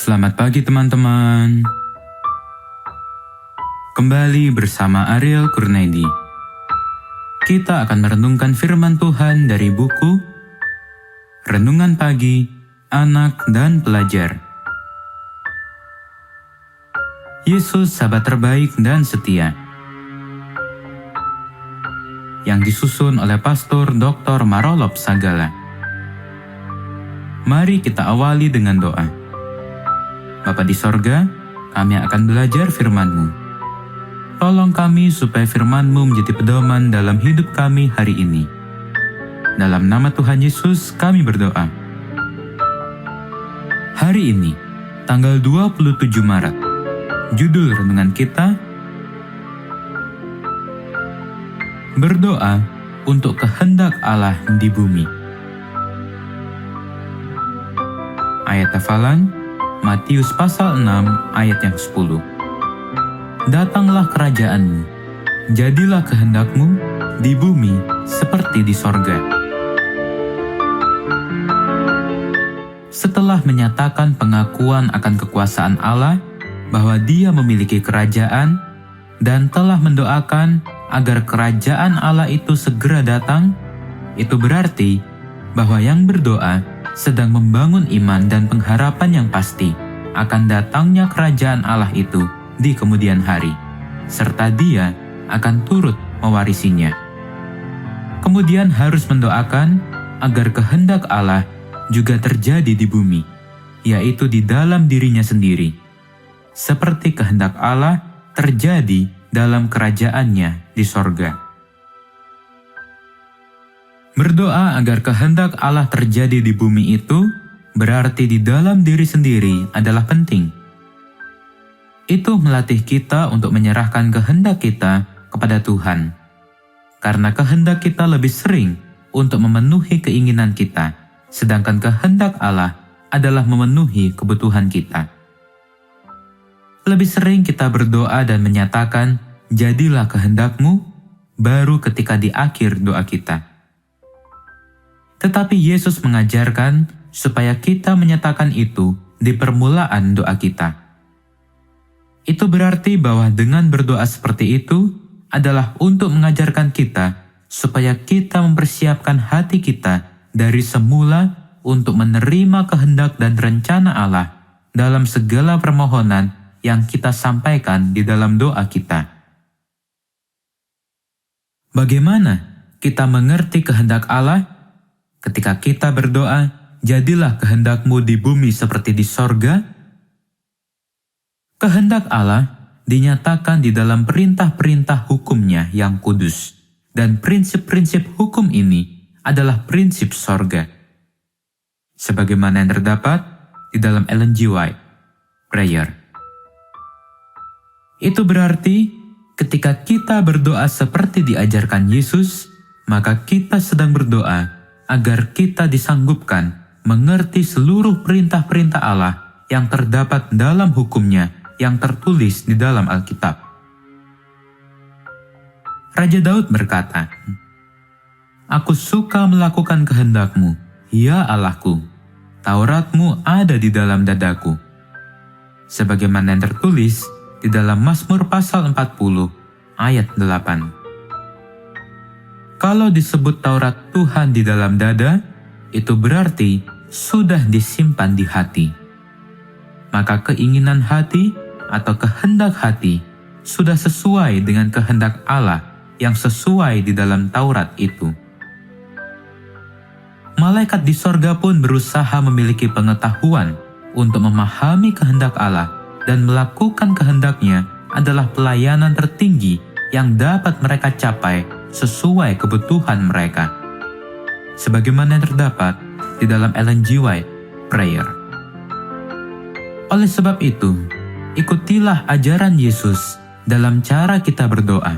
Selamat pagi teman-teman. Kembali bersama Ariel Kurnaidi. Kita akan merenungkan firman Tuhan dari buku Renungan Pagi Anak dan Pelajar. Yesus sahabat terbaik dan setia. Yang disusun oleh Pastor Dr. Marolop Sagala. Mari kita awali dengan doa. Bapa di sorga, kami akan belajar firman-Mu. Tolong kami supaya firman-Mu menjadi pedoman dalam hidup kami hari ini. Dalam nama Tuhan Yesus kami berdoa. Hari ini, tanggal 27 Maret, judul renungan kita, Berdoa untuk kehendak Allah di bumi. Ayat hafalan, Matius pasal 6 ayat yang 10. Datanglah kerajaan-Mu, jadilah kehendak-Mu di bumi seperti di sorga. Setelah menyatakan pengakuan akan kekuasaan Allah bahwa Dia memiliki kerajaan dan telah mendoakan agar kerajaan Allah itu segera datang, itu berarti bahwa yang berdoa sedang membangun iman dan pengharapan yang pasti akan datangnya kerajaan Allah itu di kemudian hari, serta Dia akan turut mewarisinya. Kemudian harus mendoakan agar kehendak Allah juga terjadi di bumi, yaitu di dalam dirinya sendiri, seperti kehendak Allah terjadi dalam kerajaannya di sorga. Berdoa agar kehendak Allah terjadi di bumi itu berarti di dalam diri sendiri adalah penting. Itu melatih kita untuk menyerahkan kehendak kita kepada Tuhan. Karena kehendak kita lebih sering untuk memenuhi keinginan kita, sedangkan kehendak Allah adalah memenuhi kebutuhan kita. Lebih sering kita berdoa dan menyatakan, "Jadilah kehendak-Mu," baru ketika di akhir doa kita. Tetapi Yesus mengajarkan supaya kita menyatakan itu di permulaan doa kita. Itu berarti bahwa dengan berdoa seperti itu adalah untuk mengajarkan kita supaya kita mempersiapkan hati kita dari semula untuk menerima kehendak dan rencana Allah dalam segala permohonan yang kita sampaikan di dalam doa kita. Bagaimana kita mengerti kehendak Allah? Ketika kita berdoa, "Jadilah kehendak-Mu di bumi seperti di sorga." Kehendak Allah dinyatakan di dalam perintah-perintah hukum-Nya yang kudus, dan prinsip-prinsip hukum ini adalah prinsip sorga. Sebagaimana yang terdapat di dalam Ellen G. White, Prayer. Itu berarti ketika kita berdoa seperti diajarkan Yesus, maka kita sedang berdoa agar kita disanggupkan mengerti seluruh perintah-perintah Allah yang terdapat dalam hukum-Nya yang tertulis di dalam Alkitab. Raja Daud berkata, "Aku suka melakukan kehendak-Mu, ya Allahku. Taurat-Mu ada di dalam dadaku." Sebagaimana yang tertulis di dalam Mazmur pasal 40 ayat 8. Kalau disebut Taurat Tuhan di dalam dada, itu berarti sudah disimpan di hati. Maka keinginan hati atau kehendak hati sudah sesuai dengan kehendak Allah yang sesuai di dalam Taurat itu. Malaikat di sorga pun berusaha memiliki pengetahuan untuk memahami kehendak Allah, dan melakukan kehendaknya adalah pelayanan tertinggi yang dapat mereka capai sesuai kebutuhan mereka. Sebagaimana yang terdapat di dalam Ellen G. White, Prayer. Oleh sebab itu, ikutilah ajaran Yesus dalam cara kita berdoa.